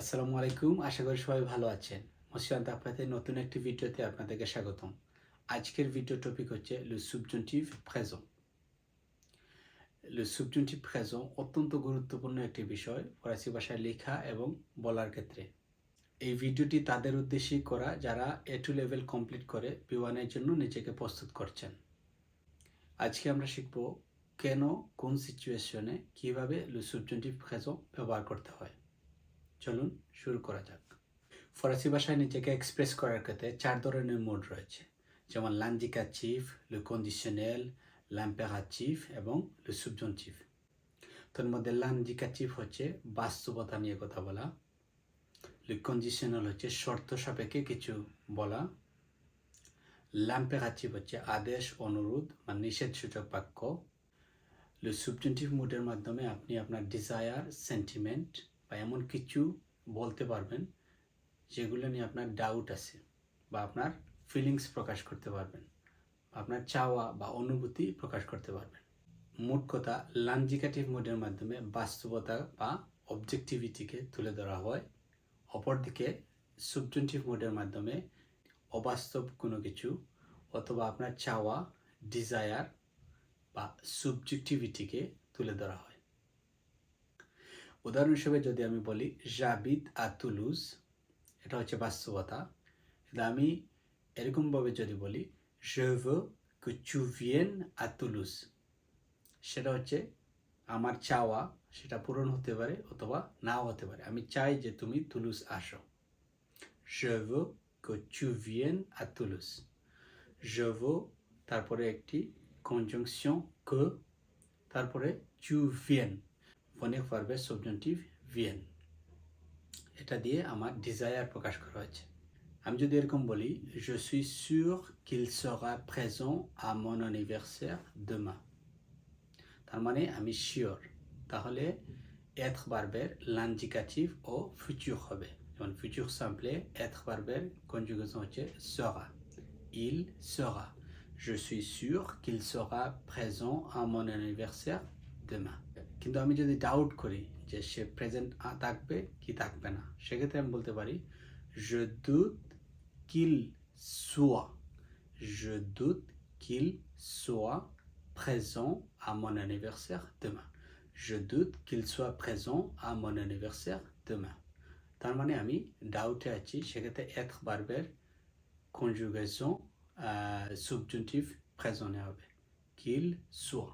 আসসালামু আলাইকুম। আশা করি সবাই ভালো আছেন। মুসকান আপনাদের নতুন একটি ভিডিওতে আপনাদেরকে স্বাগতম। আজকের ভিডিও টপিক হচ্ছে le subjonctif présent। le subjonctif présent অত্যন্ত গুরুত্বপূর্ণ একটি বিষয় ফরাসি ভাষায় লেখা এবং বলার ক্ষেত্রে। এই ভিডিওটি তাদের উদ্দেশ্যেই করা যারা A2 লেভেল কমপ্লিট করে B1 এর জন্য নিজেকে প্রস্তুত করছেন। আজকে আমরা শিখব কেন কোন সিচুয়েশনে কিভাবে le subjonctif présent ব্যবহার করতে হয়। চলুন শুরু করা যাক। ফরাসি ভাষায় নিজেকে এক্সপ্রেস করার ক্ষেত্রে 4 ধরনের মোড রয়েছে, যেমন l'indicatif, le conditionnel, l'impératif এবং le subjonctif। তার মধ্যে l'indicatif হচ্ছে বাস্তবতা নিয়ে কথা বলা, le conditionnel হচ্ছে শর্ত সাপেক্ষে কিছু বলা, l'impératif হচ্ছে আদেশ, অনুরোধ বা নিষেধসূচক বাক্য, le subjonctif মোডের মাধ্যমে আপনি আপনার ডিজায়ার, সেন্টিমেন্ট বা এমন কিছু বলতে পারবেন যেগুলো নিয়ে আপনার ডাউট আছে বা আপনার ফিলিংস প্রকাশ করতে পারবেন, আপনার চাওয়া বা অনুভূতি প্রকাশ করতে পারবেন। মোট কথা, l'indicatif মোডের মাধ্যমে বাস্তবতা বা অবজেক্টিভিটিকে তুলে ধরা হয়। অপরদিকে subjunctive মোডের মাধ্যমে অবাস্তব কোনো কিছু অথবা আপনার চাওয়া, ডিজায়ার বা subjectivityকে তুলে ধরা হয়। উদাহরণ হিসেবে যদি আমি বলি j'habite à Toulouse, এটা হচ্ছে বাস্তবতা। কিন্তু আমি এরকমভাবে যদি বলি je veux que tu viennes à Toulouse, সেটা হচ্ছে আমার চাওয়া, সেটা পূরণ হতে পারে অথবা নাও হতে পারে। আমি চাই যে তুমি তুলুস আসো। je veux que tu viennes à Toulouse। je veux তারপরে একটি কনজাংশন que, তারপরে tu viennes ফোনিক ভার্বের সাবজুন্টিভ vienne, এটা দিয়ে আমার ডিজায়ার প্রকাশ করা হয়েছে। আমি যদি এরকম বলি je suis sûr qu'il sera présent à mon anniversaire demain, তার মানে আমি শিওর। তাহলে être ভার্বের l'indicatif ও futur হবে, যেমন futur simple être ভার্বের কনজুগেশন হচ্ছে sera, il sera। je suis sûr qu'il sera présent à mon anniversaire demain। কিন্তু আমি যদি ডাউট করি যে সে প্রেজেন্ট থাকবে কি থাকবে না, সেক্ষেত্রে আমি বলতে পারি je doute qu'il soit, je doute qu'il soit présent à mon anniversaire demain। je doute qu'il soit présent à mon anniversaire demain। তার মানে আমি ডাউটে আছি, সেক্ষেত্রে être ভার্বের কনজুগেশন subjunctive প্রেজেন্ট হবে qu'il soit।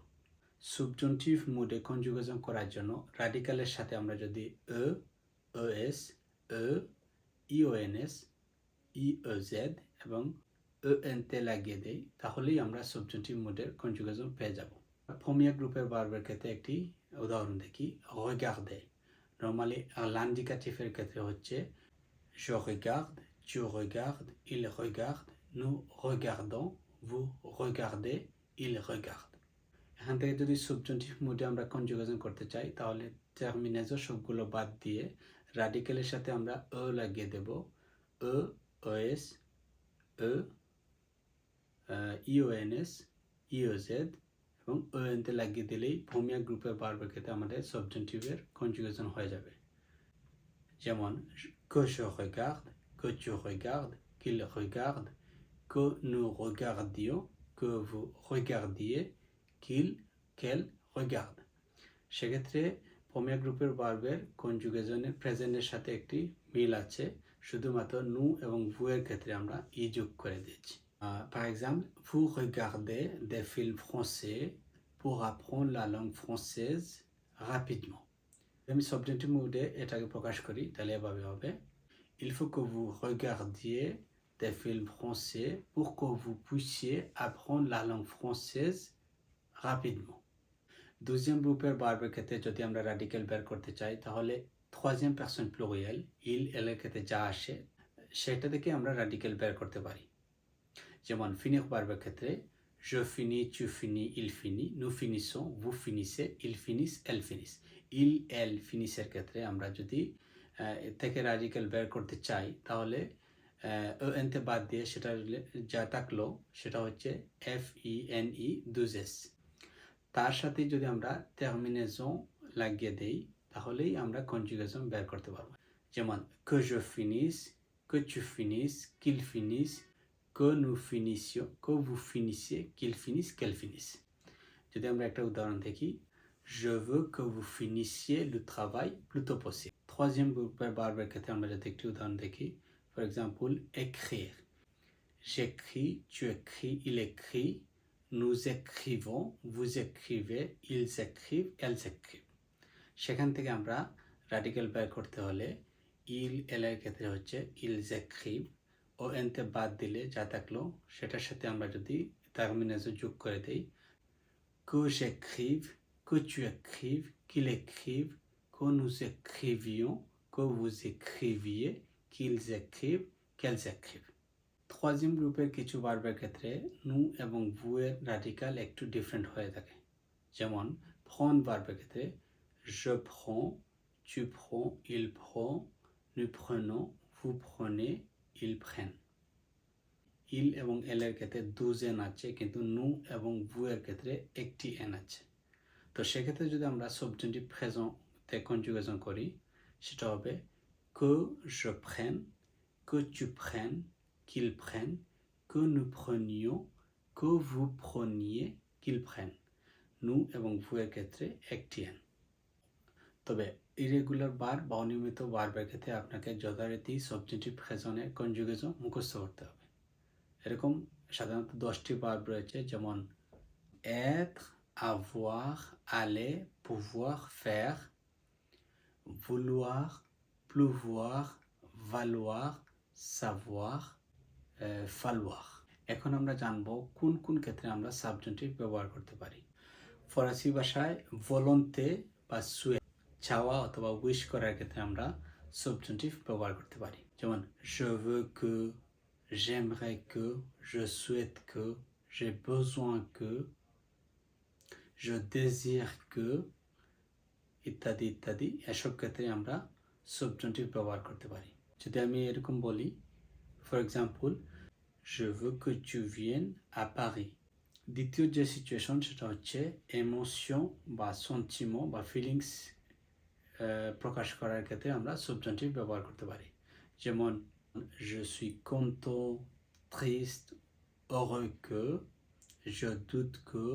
subjunctive মোডে কনজুগেশন করার জন্য রাডিক্যালের সাথে আমরা যদি es, eons, eez এবং ent লাগিয়ে দেই, তাহলেই আমরা subjunctive মোডের কনজুগেশন পেয়ে যাব। ফর্মিয়া গ্রুপের ভার্বের ক্ষেত্রে একটি উদাহরণ দেখি regarder। নর্মালি l'indicatifের ক্ষেত্রে হচ্ছে je regarde, tu regardes, il regarde, nous regardons, vous regardez, il regarde। এখান থেকে যদি subjunctive মোডে আমরা কনজুগেশন করতে চাই, তাহলে টার্মিনেজর সবগুলো বাদ দিয়ে রাডিক্যালের সাথে আমরা লাগিয়ে দেব es, eons, eoz এবং ent লাগিয়ে দিলেই ফর্মিয়া গ্রুপের ভার্বের ক্ষেত্রে আমাদের সাবজুন্টিভের কনজুগেশন হয়ে যাবে। যেমন que je regarde, que tu regardes, qu'il regarde, que nous regardions, que vous regardiez, qu'il, qu'elle regarde। সেক্ষেত্রে ফর্মিয়া গ্রুপের ভার্বের কনজুগেশনের প্রেজেন্টের সাথে একটি মিল আছে, শুধুমাত্র নু এবং ভু এর ক্ষেত্রে আমরা ই যোগ করে দিচ্ছি। Par exemple, vous regardez des films français pour apprendre la langue française rapidement। আমি সাবজেক্টিভ মোডে এটাকে প্রকাশ করি, তাহলে এভাবে হবে il faut que vous regardiez des films français pour que vous puissiez apprendre la langue française rapidement। deuxième গ্রুপের ভার্বের ক্ষেত্রে যদি আমরা রাডিক্যাল বের করতে চাই, তাহলে troisième personne pluriel il এর ক্ষেত্রে যা আসে সেটা থেকে আমরা রাডিক্যাল বের করতে পারি। যেমন ফিনিশ ভার্বের ক্ষেত্রে je finis, tu finis, il finit, nous finissons, vous finissez, ils finissent, elles finissent। il, elle, finish এর ক্ষেত্রে আমরা যদি থেকে রাডিক্যাল বের করতে চাই, তাহলে ent বাদ দিয়ে সেটা যা থাকলো সেটা হচ্ছে fene দুজেস, তার সাথে যদি আমরা টার্মিনেশন লাগিয়ে দেই, তাহলেই আমরা কনজুগেশন বের করতে পারবো। যেমন que je finisse, que tu finisses, qu'il finisse, que nous finissions, que vous finissiez, qu'il finisse, qu'elle finisse. যদি আমরা একটা উদাহরণ দেখি, je veux que vous finissiez le travail plus tôt possible. Troisième গ্রুপের ভার্বের ক্ষেত্রে আমরা যদি একটি উদাহরণ দেখি, for example, écrire. J'écris, tu écris, il écrit, nous écrivons, vous écrivez, ils écrivent, elles écrivent. সেখান থেকে আমরা রাডিক্যাল বের করতে হলে ইল এলের ক্ষেত্রে হচ্ছে ils écrivent ও এনতে বাদ দিলে যা থাকলো সেটার সাথে আমরা যদি টার্মিনাসও যোগ করে দেই, que j'écrive, que tu écrives, qu'il écrive, que nous écrivions, que vous écriviez, qu'ils écrivent, qu'elles écrivent. troisième গ্রুপের কিছু ভার্বের ক্ষেত্রে নু এবং ভু এর রাডিক্যাল একটু ডিফারেন্ট হয়ে থাকে। যেমন prendre ভার্বের ক্ষেত্রে je prends, tu prends, il prend, nous prenons, vous prenez, ils prennent. il এবং এল এর ক্ষেত্রে দুজ এন আছে, কিন্তু নু এবং ভু এর ক্ষেত্রে একটি এন আছে। তো সেক্ষেত্রে যদি আমরা সাবজেক্টিভ প্রেজেন্টে কনজুগেশন করি, সেটা হবে que je prenne, que tu prennes, qu'ils prennent, que nous prenions, que vous preniez, qu'ils prennent. নু এবং ভু এর ক্ষেত্রে একটি এন। তবে ইরেগুলার বার বা অনিয়মিত ভার্বের ক্ষেত্রে আপনাকে যথারীতি সাবজেক্টিভ প্রেজেন্টের কনজুগেশন মুখস্থ করতে হবে। এরকম সাধারণত 10টি ভার্ব রয়েছে, যেমন être, avoir, aller, pouvoir, faire, vouloir, pleuvoir, valoir, savoir, falloir. এখন আমরা জানব কোন কোন ক্ষেত্রে আমরা সাবজেক্টিভ ব্যবহার করতে পারি। ফরাসি ভাষায় volonté বা souhait চাওয়া অথবা উইশ করার ক্ষেত্রে আমরা সাবজেক্টিভ ব্যবহার করতে পারি। যেমন je veux que, j'aimerais que, je souhaite que, j'ai besoin que, je désire que, ইত্যাদি ইত্যাদি। এসব ক্ষেত্রে আমরা সাবজেক্টিভ ব্যবহার করতে পারি। যদি আমি এরকম বলি, for example, je veux que tu viennes à Paris. দ্বিতীয় যে সিচুয়েশন সেটা হচ্ছে ইমোশন বা সেন্টিমেন্ট বা ফিলিংস প্রকাশ করার ক্ষেত্রে আমরা সাবজেক্টিভ ব্যবহার করতে পারি। যেমন je suis content, triste, heureux que, je doute que,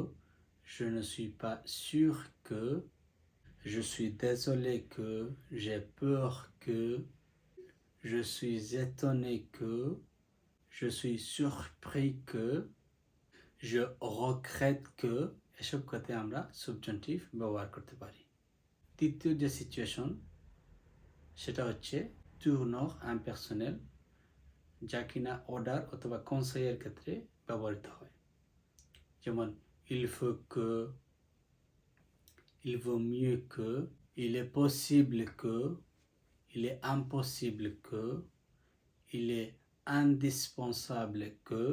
je ne suis pas sûr que, je suis désolé que, j'ai peur que, je suis étonné que, je suis surpris que, je regrette que, এসব ক্ষেত্রে আমরা subjective ব্যবহার করতে পারি। তৃতীয় যে situation সেটা হচ্ছে tournure impersonnel, যা কিনা অর্ডার অথবা কনসাইয়ের ক্ষেত্রে ব্যবহৃত হয়। যেমন il faut que, il vaut mieux que, il est possible que, il est impossible que, il est indispensable que,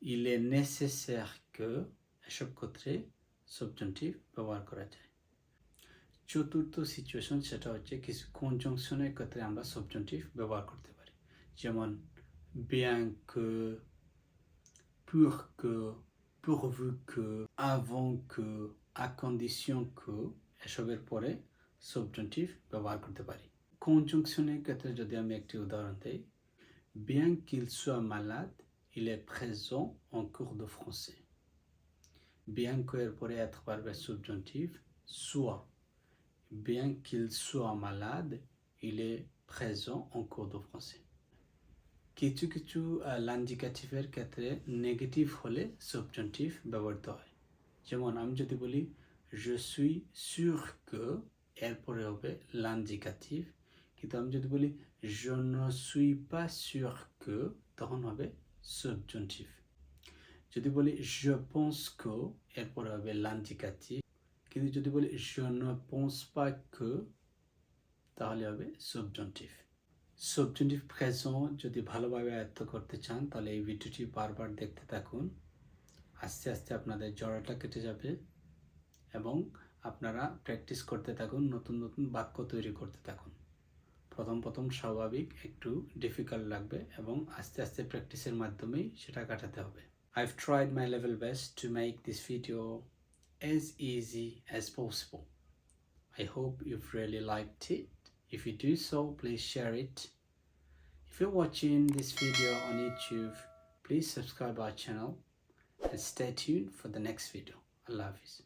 il est nécessaire que, এসব ক্ষেত্রে সাবজেক্টিভ ব্যবহার করা যায়। চতুর্থ সিচুয়েশন সেটা হচ্ছে কিছু কনজাংশনের ক্ষেত্রে আমরা সাবজেক্টিভ ব্যবহার করতে পারি। যেমন bien que, pour que, pourvu que, avant que, à condition que, এসবের পরে সাবজেক্টিভ ব্যবহার করতে পারি। কনজাংশনের ক্ষেত্রে যদি আমি একটি উদাহরণ দেই, bien qu'il soit malade, il est présent en cours de français. bien que এর পরে être পারবে subjective soit. bien qu'il soit malade, il est présent en cours de français. কিছু কিছু লাঞ্জিকাটিভের ক্ষেত্রে নেগেটিভ হলে সাবজেক্টিভ ব্যবহৃত হয়। যেমন আমি যদি বলি je suis sûr que, এরপরে হবে লাঞ্জিকাটিভ, কিন্তু আমি যদি বলি je ne suis pas sûr que, তখন হবে সাবজেক্টিভ। যদি বলি je pense que, এরপরে হবে লাঞ্জিকাটিভ, কিন্তু যদি বলি je ne pense pas que, তাহলে হবে সাবজেক্টিভ। সাবজেক্টিভ প্রেজেন্ট যদি ভালোভাবে আয়ত্ত করতে চান তাহলে এই ভিডিওটি বারবার দেখতে থাকুন। আস্তে আস্তে আপনাদের জড়াটা কেটে যাবে এবং আপনারা প্র্যাকটিস করতে থাকুন, নতুন নতুন বাক্য তৈরি করতে থাকুন। প্রথম স্বাভাবিক একটু ডিফিকাল্ট লাগবে এবং আস্তে আস্তে প্র্যাকটিসের মাধ্যমেই সেটা কাটাতে হবে। I've tried my level best to make this video as easy as possible. I hope you've really liked it. If you do so, please share it. If you're watching this video on YouTube, please subscribe our channel and stay tuned for the next video. Allah Hafiz.